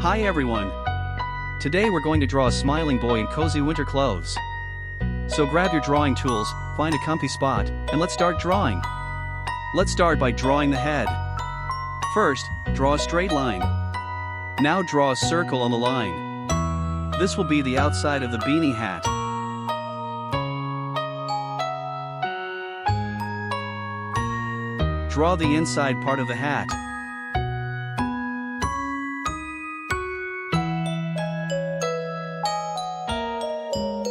Hi everyone! Today we're going to draw a smiling boy in cozy winter clothes. So grab your drawing tools, find a comfy spot, and let's start drawing. Let's start by drawing the head. First, draw a straight line. Now draw a circle on the line. This will be the outside of the beanie hat. Draw the inside part of the hat.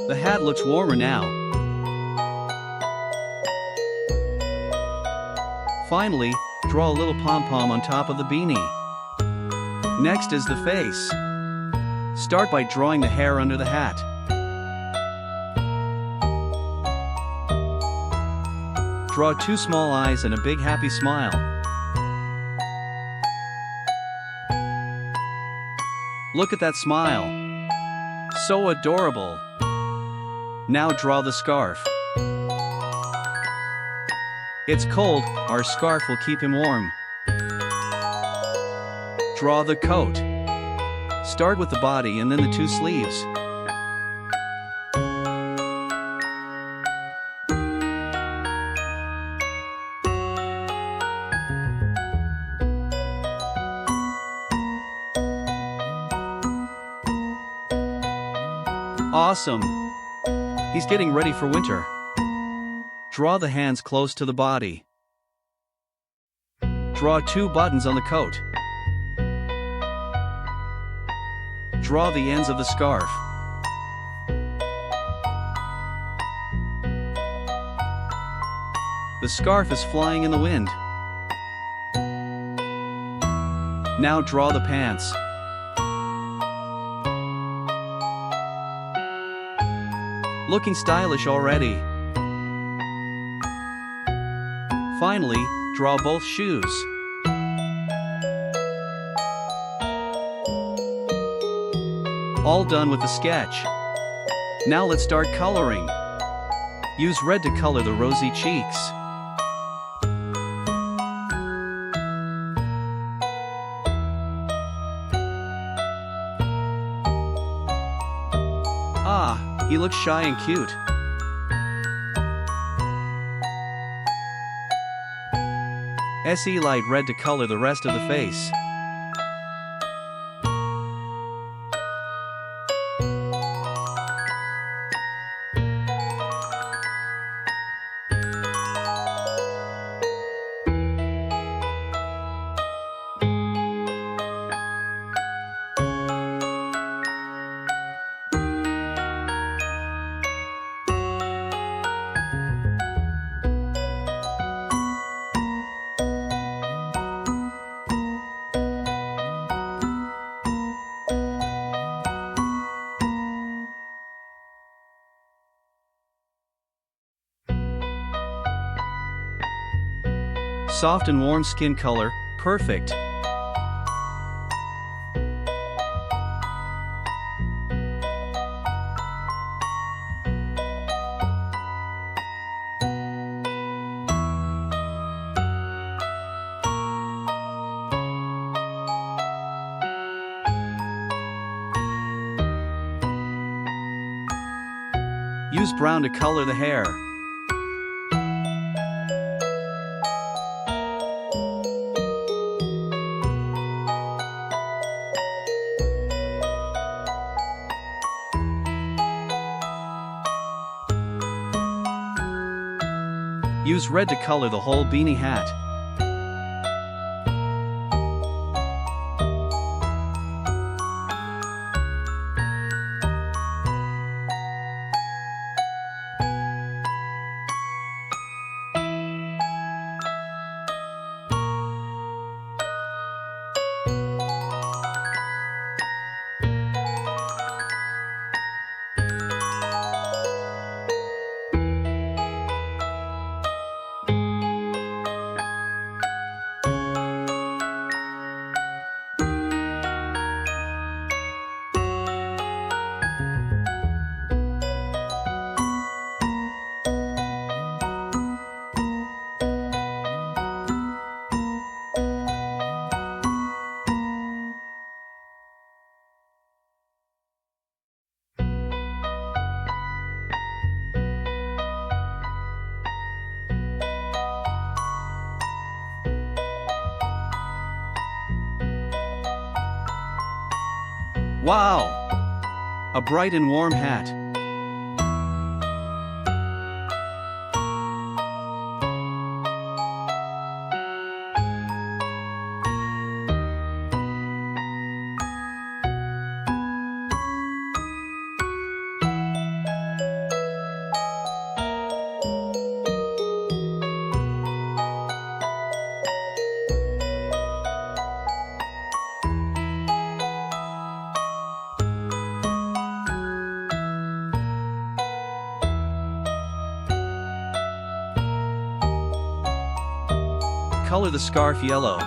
The hat looks warmer now. Finally, draw a little pom-pom on top of the beanie. Next is the face. Start by drawing the hair under the hat. Draw two small eyes and a big happy smile. Look at that smile. So adorable. Now draw the scarf. It's cold, our scarf will keep him warm. Draw the coat. Start with the body and then the two sleeves. Awesome! He's getting ready for winter. Draw the hands close to the body. Draw two buttons on the coat. Draw the ends of the scarf. The scarf is flying in the wind. Now draw the pants. Looking stylish already. Finally, draw both shoes. All done with the sketch. Now let's start coloring. Use red to color the rosy cheeks. Ah, he looks shy and cute. SE light red to color the rest of the face. Soft and warm skin color, perfect. Use brown to color the hair. Use red to color the whole beanie hat. Wow! A bright and warm hat. Color the scarf yellow.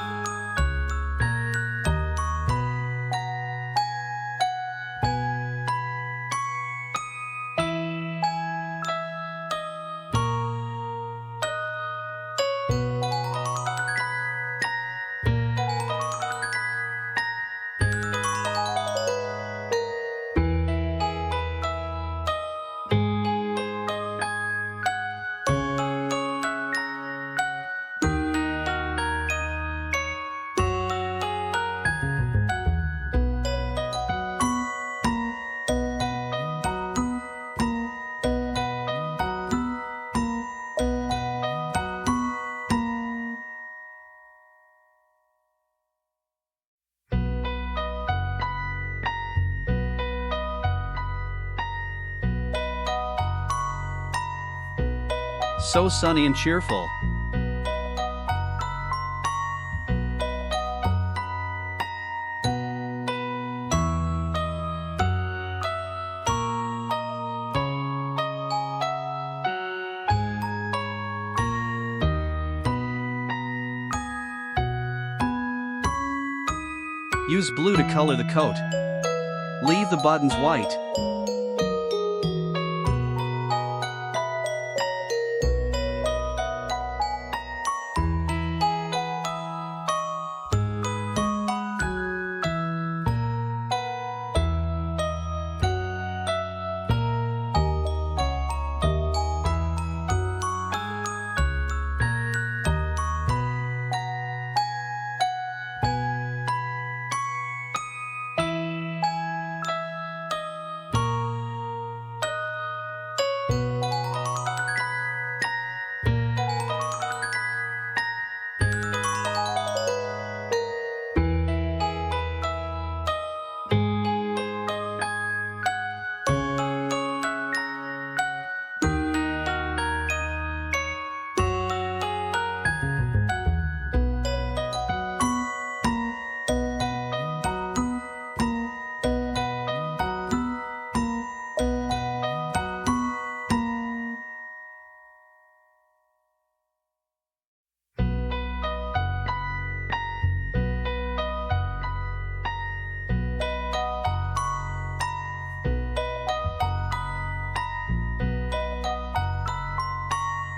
So sunny and cheerful. Use blue to color the coat. Leave the buttons white.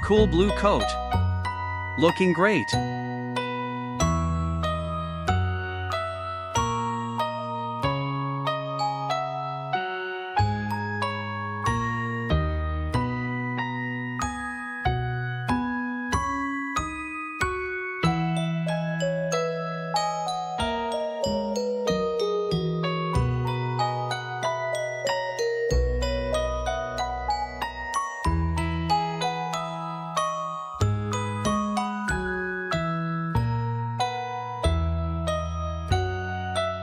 Cool blue coat. Looking great.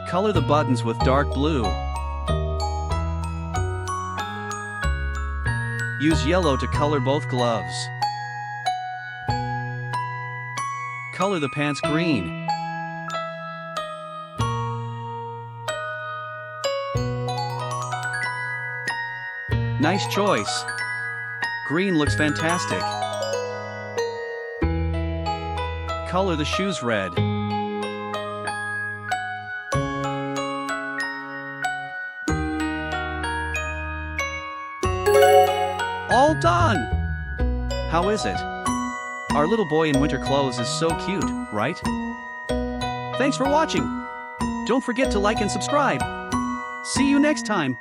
Color the buttons with dark blue. Use yellow to color both gloves. Color the pants green. Nice choice. Green looks fantastic. Color the shoes red. All done! How is it? Our little boy in winter clothes is so cute, right? Thanks for watching! Don't forget to like and subscribe! See you next time!